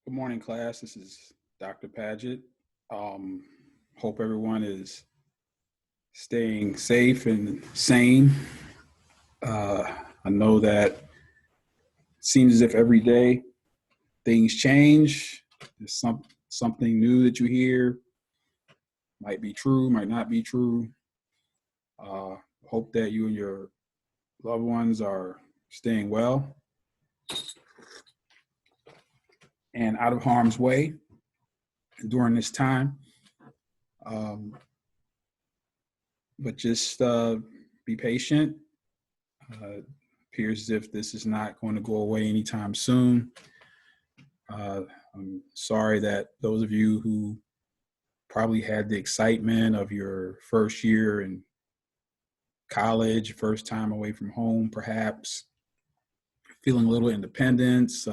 Good morning, class. This is Dr. Paget. Hope everyone is staying safe and sane. I know that it seems as if every day things change. There's something new that you hear. Might be true, might not be true. Hope that you and your loved ones are staying well and out of harm's way during this time. But just be patient. Appears as if this is not going to go away anytime soon. I'm sorry that those of you who probably had the excitement of your first year in college, first time away from home, perhaps feeling a little independence.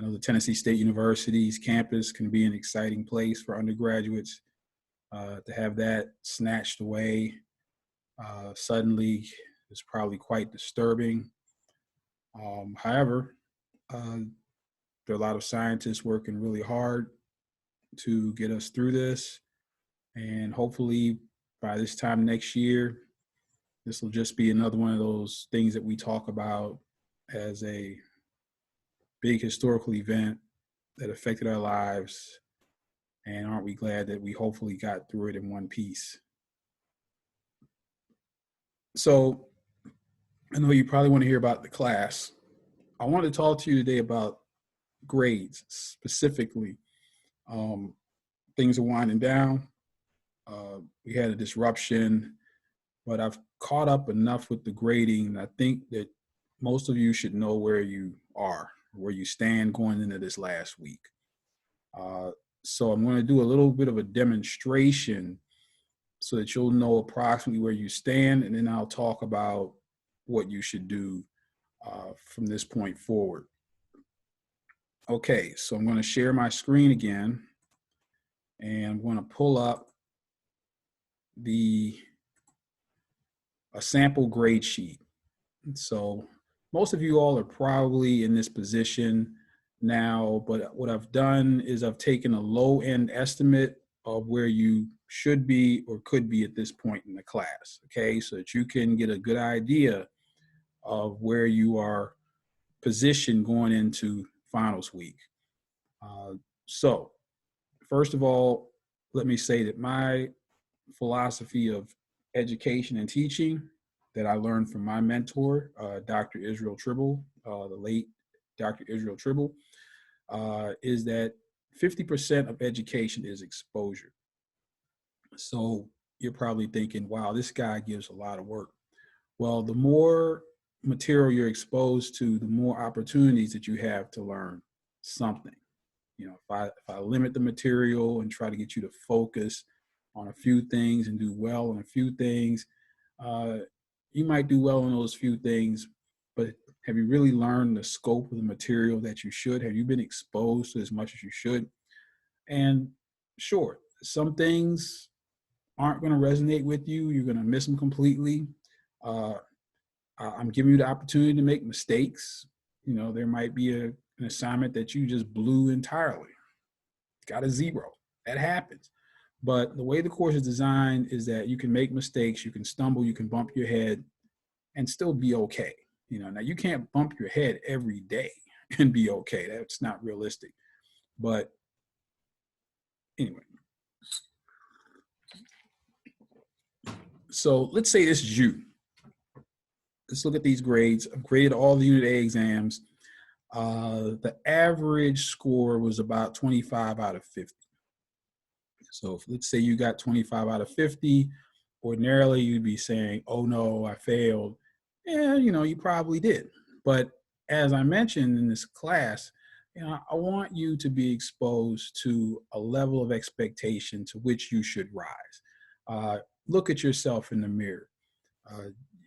I know the Tennessee State University's campus can be an exciting place for undergraduates. To have that snatched away suddenly is probably quite disturbing. However, there are a lot of scientists working really hard to get us through this. And hopefully by this time next year, this will just be another one of those things that we talk about as a big historical event that affected our lives. And aren't we glad that we hopefully got through it in one piece? So I know you probably want to hear about the class. I want to talk to you today about grades specifically. Things are winding down. We had a disruption, but I've caught up enough with the grading. And I think that most of you should know where you are, where you stand going into this last week. So I'm going to do a little bit of a demonstration so that you'll know approximately where you stand, and then I'll talk about what you should do from this point forward. Okay, so I'm going to share my screen again, and I'm going to pull up a sample grade sheet. So most of you all are probably in this position now, but what I've done is I've taken a low end estimate of where you should be or could be at this point in the class, okay? So that you can get a good idea of where you are positioned going into finals week. So first of all, let me say that my philosophy of education and teaching that I learned from my mentor, Dr. Israel Tribble, the late Dr. Israel Tribble, is that 50% of education is exposure. So you're probably thinking, wow, this guy gives a lot of work. Well, the more material you're exposed to, the more opportunities that you have to learn something. You know, if I limit the material and try to get you to focus on a few things and do well on a few things, you might do well on those few things, but have you really learned the scope of the material that you should? Have you been exposed to as much as you should? And sure, some things aren't going to resonate with you. You're going to miss them completely. I'm giving you the opportunity to make mistakes. You know, there might be an assignment that you just blew entirely, got a 0. That happens. But the way the course is designed is that you can make mistakes, you can stumble, you can bump your head and still be okay. You know, now you can't bump your head every day and be okay. That's not realistic. But anyway. So let's say this is you. Let's look at these grades. I've graded all the Unit A exams. The average score was about 25 out of 50. So if, let's say you got 25 out of 50, ordinarily you'd be saying, oh no, I failed. Yeah, you know, you probably did. But as I mentioned in this class, you know, I want you to be exposed to a level of expectation to which you should rise. Look at yourself in the mirror.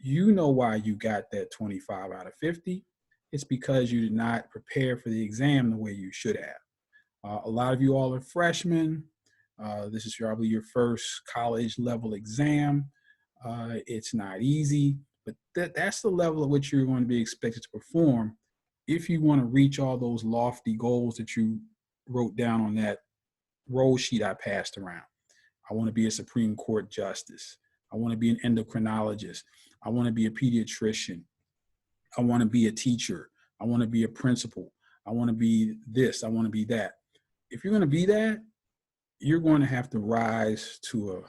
You know why you got that 25 out of 50. It's because you did not prepare for the exam the way you should have. A lot of you all are freshmen. This is probably your first college level exam. It's not easy, but that's the level at which you're going to be expected to perform if you want to reach all those lofty goals that you wrote down on that roll sheet I passed around. I want to be a Supreme Court justice. I want to be an endocrinologist. I want to be a pediatrician. I want to be a teacher. I want to be a principal. I want to be this. I want to be that. If you're going to be that, you're going to have to rise to an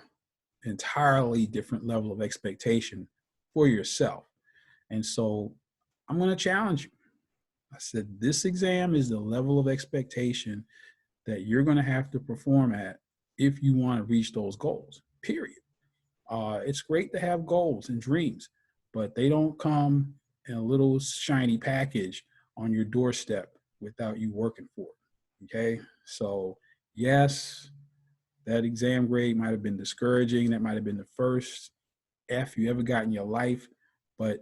entirely different level of expectation for yourself. And so I'm going to challenge you. I said, this exam is the level of expectation that you're going to have to perform at if you want to reach those goals, period. It's great to have goals and dreams, but they don't come in a little shiny package on your doorstep without you working for it. Okay. So yes, that exam grade might have been discouraging. That might have been the first F you ever got in your life, but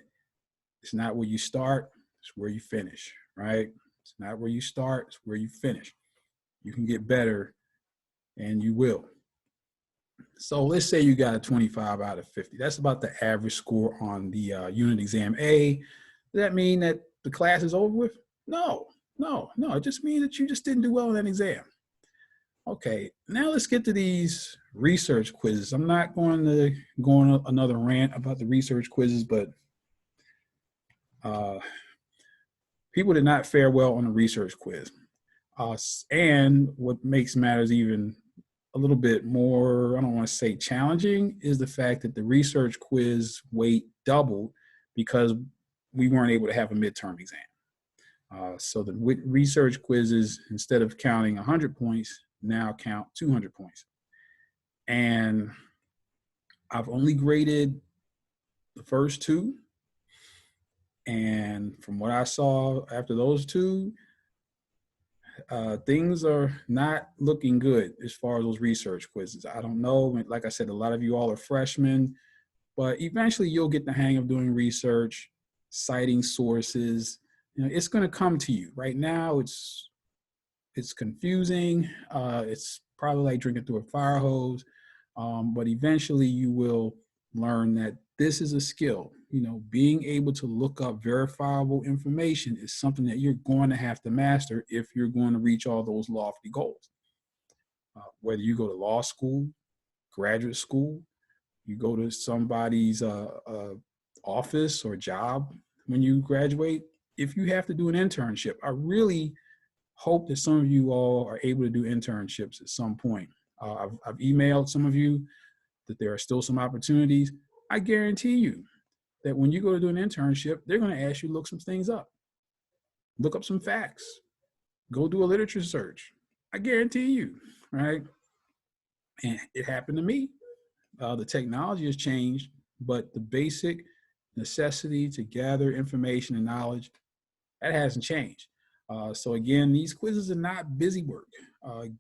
it's not where you start, it's where you finish, right? It's not where you start, it's where you finish. You can get better, and you will. So let's say you got a 25 out of 50. That's about the average score on the unit exam A. Does that mean that the class is over with? No. It just means that you just didn't do well in that exam. Okay, now let's get to these research quizzes. I'm not going to go on another rant about the research quizzes, but people did not fare well on the research quiz. And what makes matters even a little bit more, I don't want to say challenging, is the fact that the research quiz weight doubled because we weren't able to have a midterm exam. So the research quizzes, instead of counting 100 points, now count 200 points. And I've only graded the first two. And from what I saw after those two, things are not looking good as far as those research quizzes. I don't know. Like I said, a lot of you all are freshmen, but eventually you'll get the hang of doing research, citing sources. You know, it's going to come to you. Right now, it's confusing. It's probably like drinking through a fire hose. But eventually you will learn that this is a skill. You know, being able to look up verifiable information is something that you're going to have to master if you're going to reach all those lofty goals. Whether you go to law school, graduate school, you go to somebody's office or job when you graduate, if you have to do an internship, I really hope that some of you all are able to do internships at some point. I've emailed some of you that there are still some opportunities. I guarantee you that when you go to do an internship, they're going to ask you to look some things up. Look up some facts. Go do a literature search. I guarantee you, right? And it happened to me. The technology has changed, but the basic necessity to gather information and knowledge, that hasn't changed. So again, these quizzes are not busy work.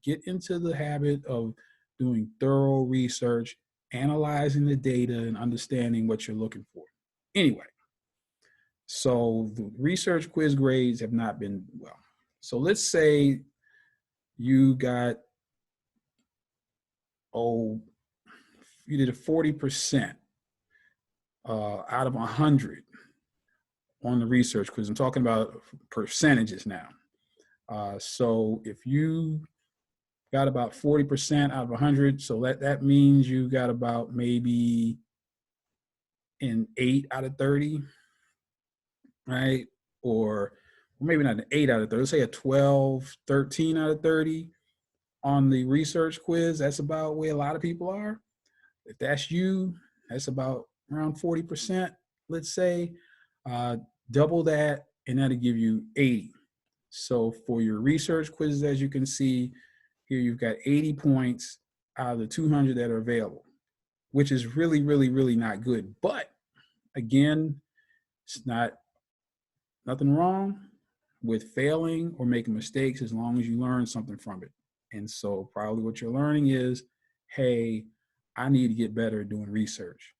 Get into the habit of doing thorough research, analyzing the data, and understanding what you're looking for. Anyway, so the research quiz grades have not been well. So let's say you got, you did a 40% out of 100 on the research quiz. I'm talking about percentages now. So if you got about 40% out of 100, so that means you got about maybe an 8 out of 30, right? Or maybe not an 8 out of 30, let's say a 12, 13 out of 30 on the research quiz. That's about where a lot of people are. If that's you, that's about around 40%, let's say. Double that, and that'll give you 80. So for your research quizzes, as you can see here, you've got 80 points out of the 200 that are available, which is really, really, really not good. But again, it's nothing wrong with failing or making mistakes as long as you learn something from it. And so probably what you're learning is, hey, I need to get better at doing research,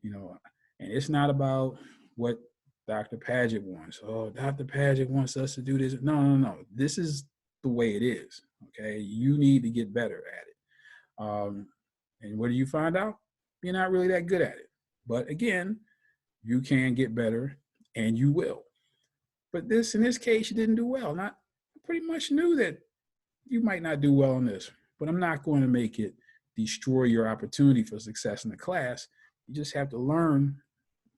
you know, and it's not about what Dr. Paget wants. Oh, Dr. Paget wants us to do this. No. This is the way it is. Okay. You need to get better at it. And what do you find out? You're not really that good at it. But again, you can get better, and you will. but this, in this case, you didn't do well. And I pretty much knew that you might not do well on this, but I'm not going to make it destroy your opportunity for success in the class. You just have to learn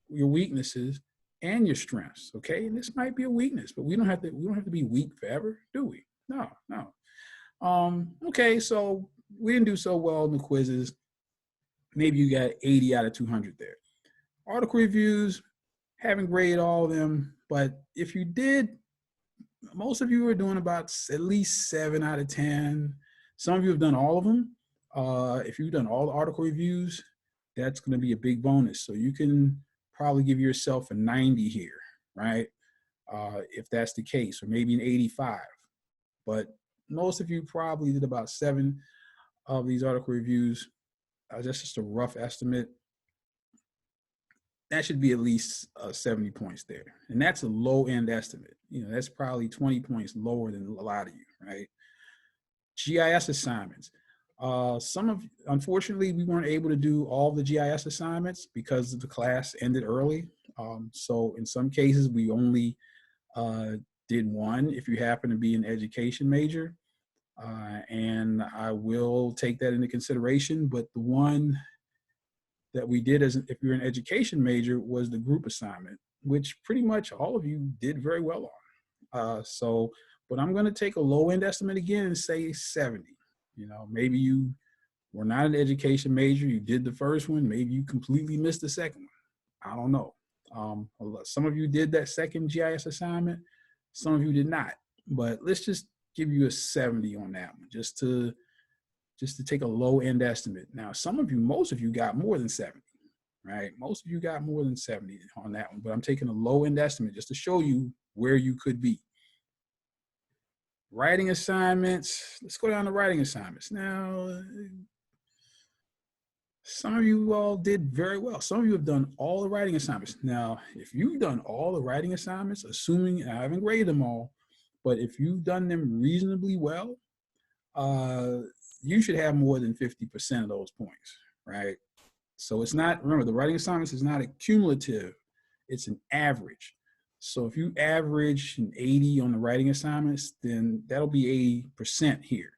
your weaknesses and your strengths. Okay. And this might be a weakness, but we don't have to be weak forever, do we? No, no. Okay, so we didn't do so well in the quizzes. Maybe you got 80 out of 200 there. Article reviews, haven't graded all of them, but if you did, most of you are doing about at least 7 out of 10. Some of you have done all of them. If you've done all the article reviews, that's going to be a big bonus. So you can probably give yourself a 90 here, right? If that's the case, or maybe an 85. But most of you probably did about 7 of these article reviews. That's just a rough estimate. That should be at least 70 points there. And that's a low end estimate. You know, that's probably 20 points lower than a lot of you, right? GIS assignments. Unfortunately, we weren't able to do all the GIS assignments because the class ended early. So in some cases, we only did one if you happen to be an education major. And I will take that into consideration, but the one that we did as if you're an education major was the group assignment, which pretty much all of you did very well on. But I'm going to take a low end estimate again and say 70. You know, maybe you were not an education major, you did the first one, maybe you completely missed the second one. I don't know. Some of you did that second GIS assignment, some of you did not. But let's just give you a 70 on that one, just to take a low end estimate. Now, most of you got more than 70, right? Most of you got more than 70 on that one, but I'm taking a low end estimate just to show you where you could be. Writing assignments, let's go down to writing assignments. Now, some of you all did very well. Some of you have done all the writing assignments. Now, if you've done all the writing assignments, assuming I haven't graded them all, but if you've done them reasonably well, you should have more than 50% of those points, right? So it's not, remember, the writing assignments is not a cumulative, it's an average. So if you average an 80 on the writing assignments, then that'll be 80% here.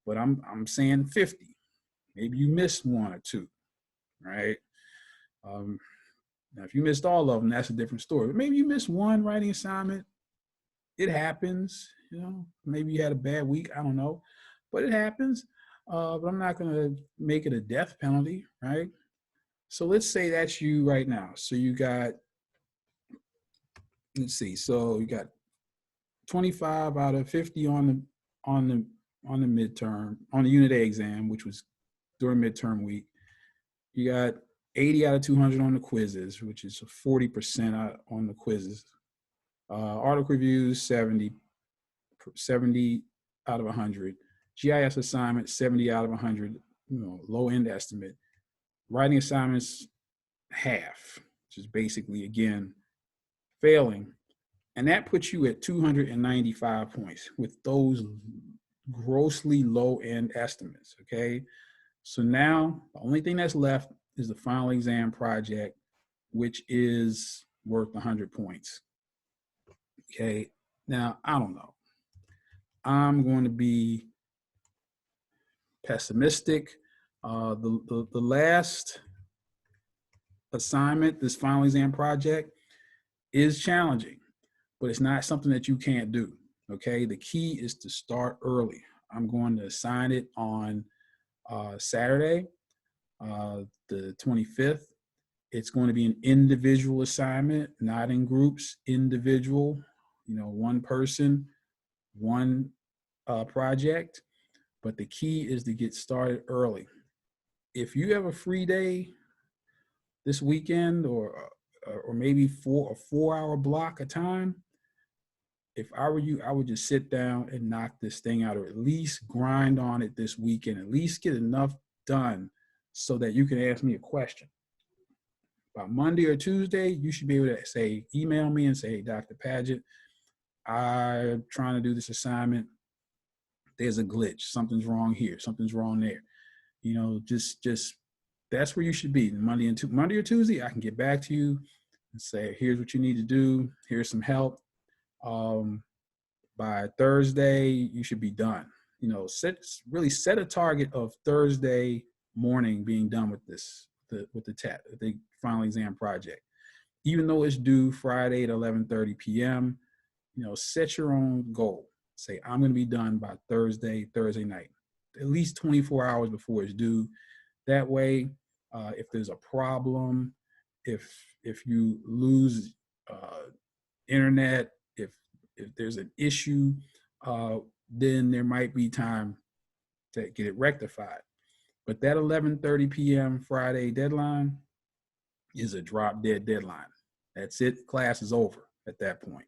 But I'm saying 50. Maybe you missed 1 or 2, right? Now, if you missed all of them, that's a different story. But maybe you missed 1 writing assignment. It happens, you know. Maybe you had a bad week. I don't know, but it happens. But I'm not going to make it a death penalty, right? So let's say that's you right now. So you got, let's see. So you got 25 out of 50 on the midterm, on the unit A exam, which was during midterm week. You got 80 out of 200 on the quizzes, which is 40% on the quizzes. Article reviews, 70 out of 100. GIS assignments, 70 out of 100, you know, low end estimate. Writing assignments, half, which is basically, again, failing. And that puts you at 295 points with those grossly low end estimates, okay? So now the only thing that's left is the final exam project, which is worth 100 points. Okay, now I don't know. I'm going to be pessimistic. The last assignment, this final exam project, is challenging, but it's not something that you can't do. Okay, the key is to start early. I'm going to assign it on Saturday, the 25th. It's going to be an individual assignment, not in groups, individual, you know, one person, one project. But the key is to get started early. If you have a free day this weekend, or maybe a 4-hour block of time, if I were you, I would just sit down and knock this thing out, or at least grind on it this weekend, at least get enough done so that you can ask me a question. By Monday or Tuesday, you should be able to say, email me and say, hey, Dr. Padgett, I'm trying to do this assignment. There's a glitch. Something's wrong here. Something's wrong there. You know, just that's where you should be. Monday or Tuesday, I can get back to you. and say, here's what you need to do. Here's some help. By Thursday, you should be done. Really set a target of Thursday morning being done with the final exam project. Even though it's due Friday at 11:30 p.m., set your own goal. Say, I'm going to be done by Thursday night, at least 24 hours before it's due. That way, if there's a problem, if you lose internet, if there's an issue, then there might be time to get it rectified. But that 11:30 p.m. Friday deadline is a drop dead deadline. That's it. Class is over at that point.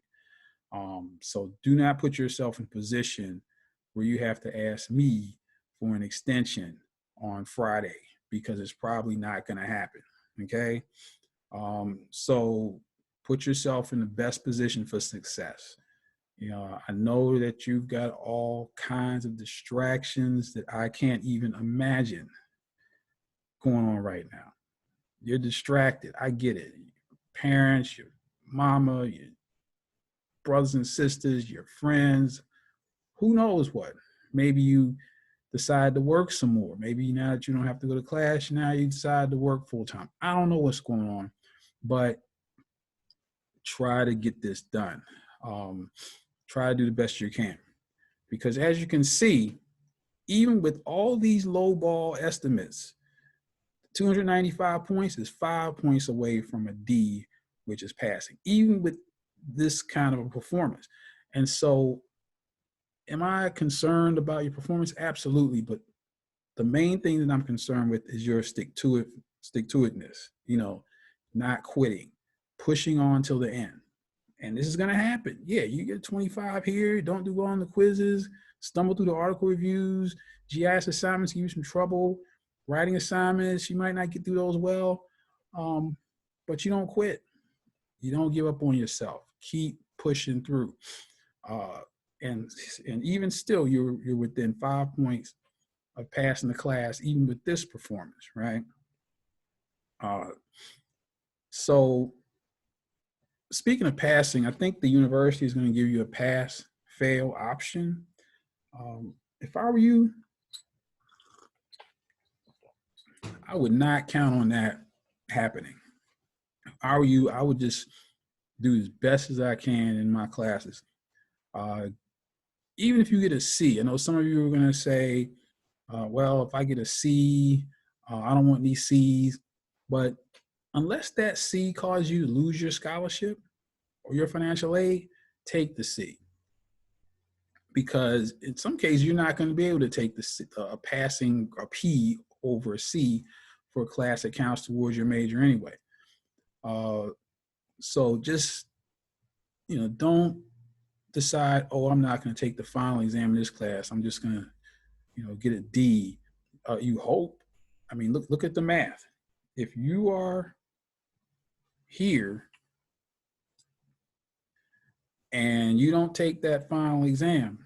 So do not put yourself in a position where you have to ask me for an extension on Friday, because it's probably not going to happen. Okay. So put yourself in the best position for success. I know that you've got all kinds of distractions that I can't even imagine going on right now. You're distracted. I get it. Parents, your mama, your brothers and sisters, your friends, who knows what. Maybe you decide to work some more. Maybe now that you don't have to go to class, now you decide to work full time. I don't know what's going on, but try to get this done. Try to do the best you can. Because as you can see, even with all these low ball estimates, 295 points is 5 points away from a D, which is passing, even with this kind of a performance. And so, am I concerned about your performance? Absolutely. But the main thing that I'm concerned with is your stick to itness, not quitting, pushing on till the end. And this is going to happen. Yeah, you get 25 here, don't do well on the quizzes, stumble through the article reviews, GIS assignments give you some trouble, writing assignments, you might not get through those well, but you don't quit. You don't give up on yourself. Keep pushing through. And even still, you're within 5 points of passing the class, even with this performance, right? So speaking of passing, I think the university is going to give you a pass-fail option. If I were you, I would not count on that happening. If I were you, I would just do as best as I can in my classes. Even if you get a C, I know some of you are going to say, well, if I get a C, I don't want these C's. But unless that C causes you to lose your scholarship or your financial aid, take the C. Because in some cases, you're not going to be able to take a passing a P over a C for a class that counts towards your major anyway. So just, don't decide, oh, I'm not going to take the final exam in this class. I'm just going to, get a D. You hope. I mean, look at the math. If you are here and you don't take that final exam,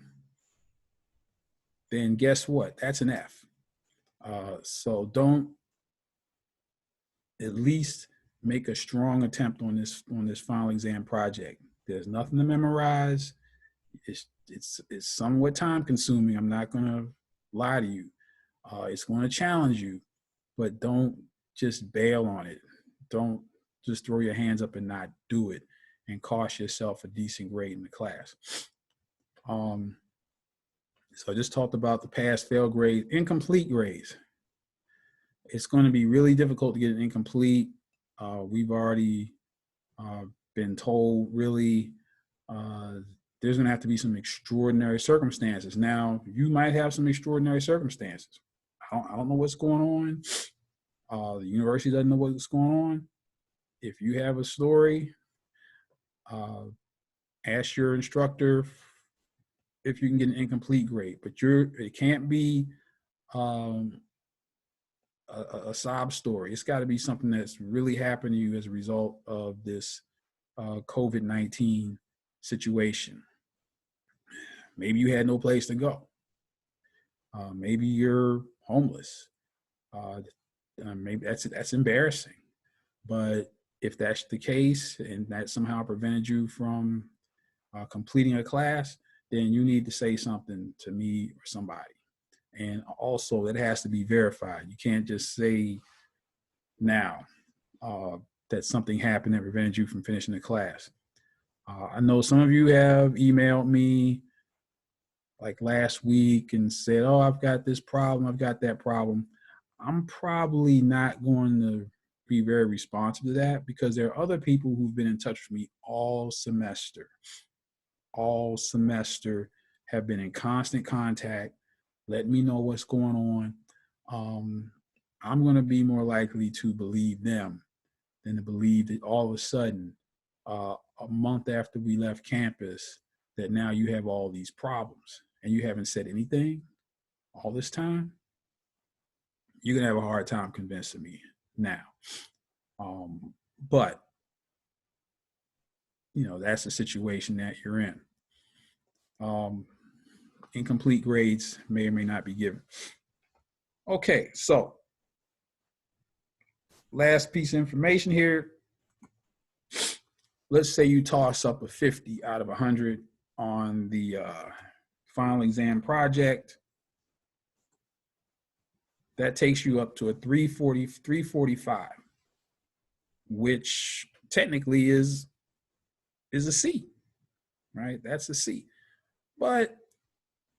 then guess what? That's an F. So don't at least make a strong attempt on this final exam project. There's nothing to memorize. It's somewhat time consuming. I'm not going to lie to you. It's going to challenge you, but don't just bail on it. Don't just throw your hands up and not do it and cost yourself a decent grade in the class. So I just talked about the pass-fail grade, incomplete grades. It's going to be really difficult to get an incomplete. We've already been told really there's going to have to be some extraordinary circumstances. Now, you might have some extraordinary circumstances. I don't know what's going on. The university doesn't know what's going on. If you have a story, ask your instructor if you can get an incomplete grade. But it can't be a sob story. It's got to be something that's really happened to you as a result of this COVID-19 situation. Maybe you had no place to go. Maybe you're homeless. Maybe that's embarrassing. But If that's the case and that somehow prevented you from completing a class, then you need to say something to me or somebody. And also, it has to be verified. You can't just say now that something happened that prevented you from finishing the class. I know some of you have emailed me like last week and said, oh, I've got this problem, I've got that problem. I'm probably not going to be very responsive to that because there are other people who've been in touch with me all semester, have been in constant contact, let me know what's going on. I'm going to be more likely to believe them than to believe that all of a sudden, a month after we left campus, that now you have all these problems and you haven't said anything all this time. You're going to have a hard time convincing me now. But, you know, that's the situation that you're in. Incomplete grades may or may not be given. Okay, so last piece of information here. Let's say you toss up a 50 out of 100 on the final exam project. That takes you up to a 345, which technically is a C, right? That's a C. But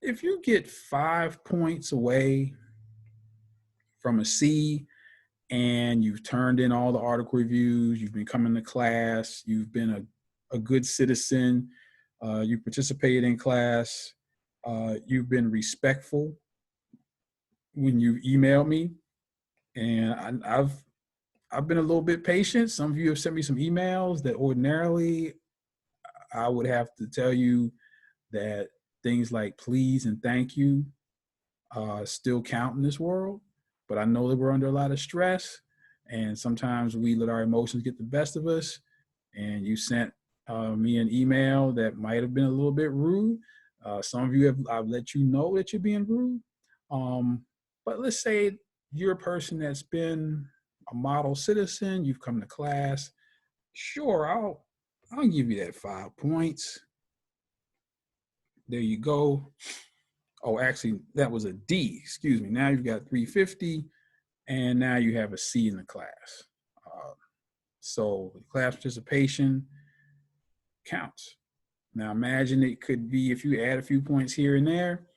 if you get 5 points away from a C and you've turned in all the article reviews, you've been coming to class, you've been a good citizen, you participated in class, you've been respectful when you emailed me, and I've been a little bit patient. Some of you have sent me some emails that ordinarily I would have to tell you that things like please and thank you still count in this world. But I know that we're under a lot of stress, and sometimes we let our emotions get the best of us. And you sent me an email that might have been a little bit rude. Some of you I've let you know that you're being rude. But let's say you're a person that's been a model citizen. You've come to class. Sure, I'll give you that 5 points. There you go. Oh, actually, that was a D. Excuse me. Now you've got 350, and now you have a C in the class. So class participation counts. Now imagine it could be, if you add a few points here and there,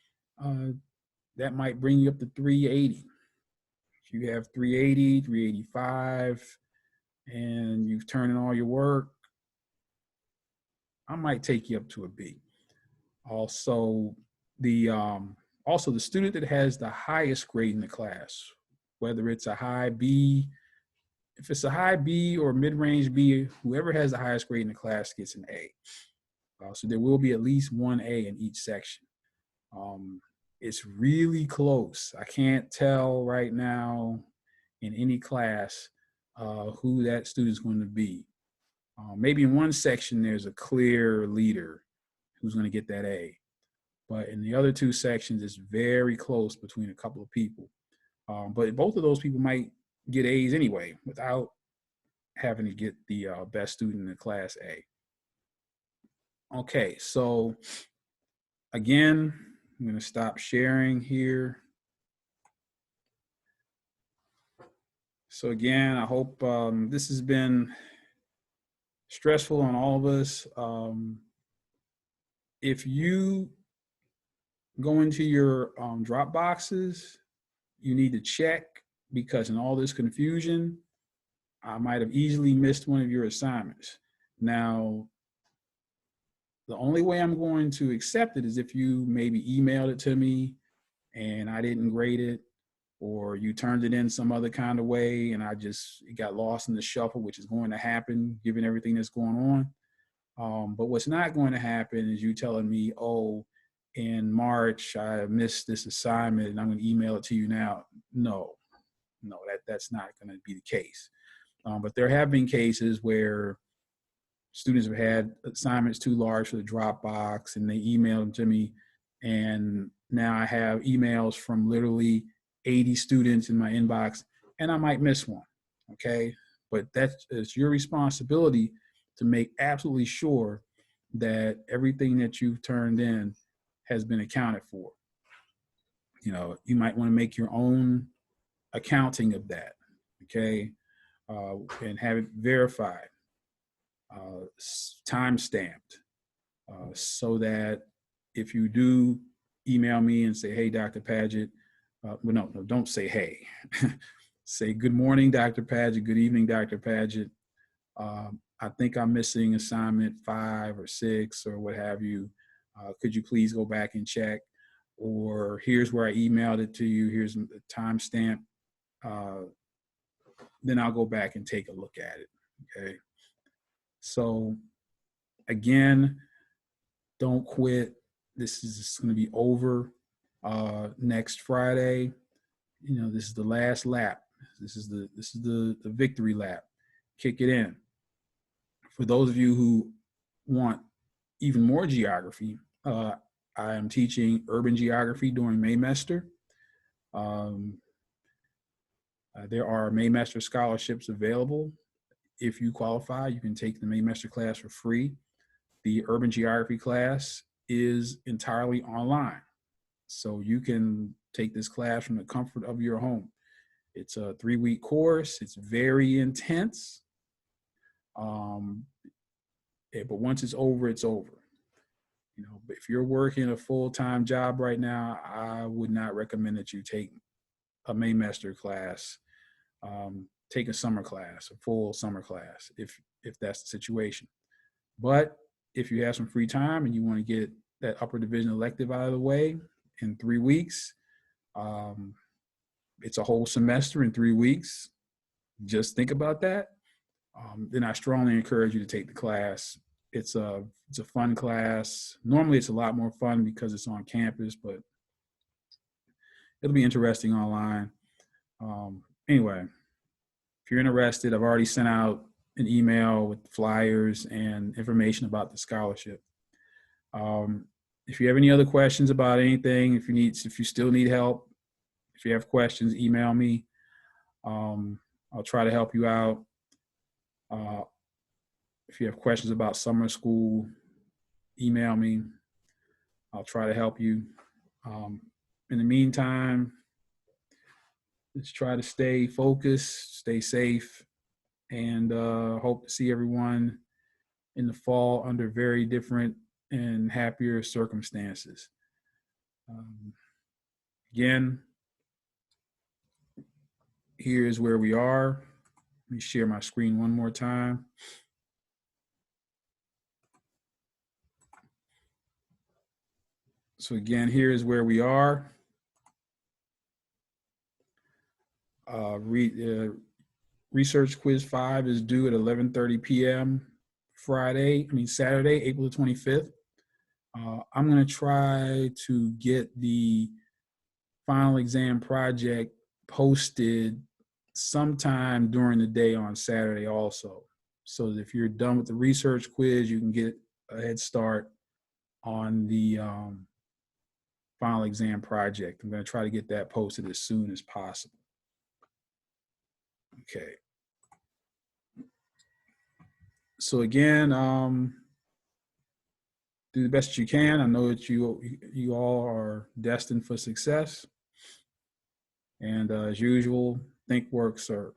that might bring you up to 380. If you have 380, 385, and you've turned in all your work, I might take you up to a B. Also, the student that has the highest grade in the class, whether it's a high B, if it's a high B or mid-range B, whoever has the highest grade in the class gets an A. So there will be at least one A in each section. It's really close. I can't tell right now in any class who that student's going to be. Maybe in one section there's a clear leader who's going to get that A. But in the other two sections, it's very close between a couple of people. But both of those people might get A's anyway without having to get the best student in the class A. Okay, so again, I'm going to stop sharing here. So again, I hope this has been stressful on all of us. If you go into your drop boxes, you need to check, because in all this confusion, I might have easily missed one of your assignments. Now, the only way I'm going to accept it is if you maybe emailed it to me and I didn't grade it, or you turned it in some other kind of way and it got lost in the shuffle, which is going to happen given everything that's going on. But what's not going to happen is you telling me, oh, in March, I missed this assignment and I'm going to email it to you now. No, that's not going to be the case. But there have been cases where students have had assignments too large for the Dropbox and they emailed them to me. And now I have emails from literally 80 students in my inbox and I might miss one. Okay. but it's your responsibility to make absolutely sure that everything that you've turned in has been accounted for. You know, you might want to make your own accounting of that, okay, and have it verified, time stamped, so that if you do email me and say, "Hey, Dr. Paget," well, no, don't say "Hey," say "Good morning, Dr. Paget." "Good evening, Dr. Paget. I think I'm missing assignment 5 or 6 or what have you. Could you please go back and check?" Or "Here's where I emailed it to you. Here's the timestamp." Then I'll go back and take a look at it. Okay. So again, don't quit. This is going to be over next Friday. You know, this is the last lap. This is the victory lap. Kick it in. For those of you who want even more geography, I am teaching urban geography during Maymester. There are Maymester scholarships available. If you qualify, you can take the Maymester class for free. The urban geography class is entirely online, so you can take this class from the comfort of your home. It's a 3-week course. It's very intense, but once it's over, it's over. You know, if you're working a full-time job right now, I would not recommend that you take a Maymester class. Take a summer class, a full summer class, if that's the situation. But if you have some free time and you want to get that upper division elective out of the way in 3 weeks, it's a whole semester in 3 weeks. Just think about that. Then I strongly encourage you to take the class. It's a fun class. Normally it's a lot more fun because it's on campus, but it'll be interesting online. Anyway, if you're interested, I've already sent out an email with flyers and information about the scholarship. If you have any other questions about anything, if you still need help, if you have questions, email me. I'll try to help you out. If you have questions about summer school, email me. I'll try to help you. In the meantime, let's try to stay focused, stay safe, and hope to see everyone in the fall under very different and happier circumstances. Again, here's where we are. Let me share my screen one more time. So again, here's where we are. Research quiz 5 is due at 11:30 p.m. Saturday, April the 25th. I'm going to try to get the final exam project posted sometime during the day on Saturday also. So that if you're done with the research quiz, you can get a head start on the final exam project. I'm going to try to get that posted as soon as possible. Okay. So again, do the best you can. I know that you all are destined for success. And as usual, think, work, serve.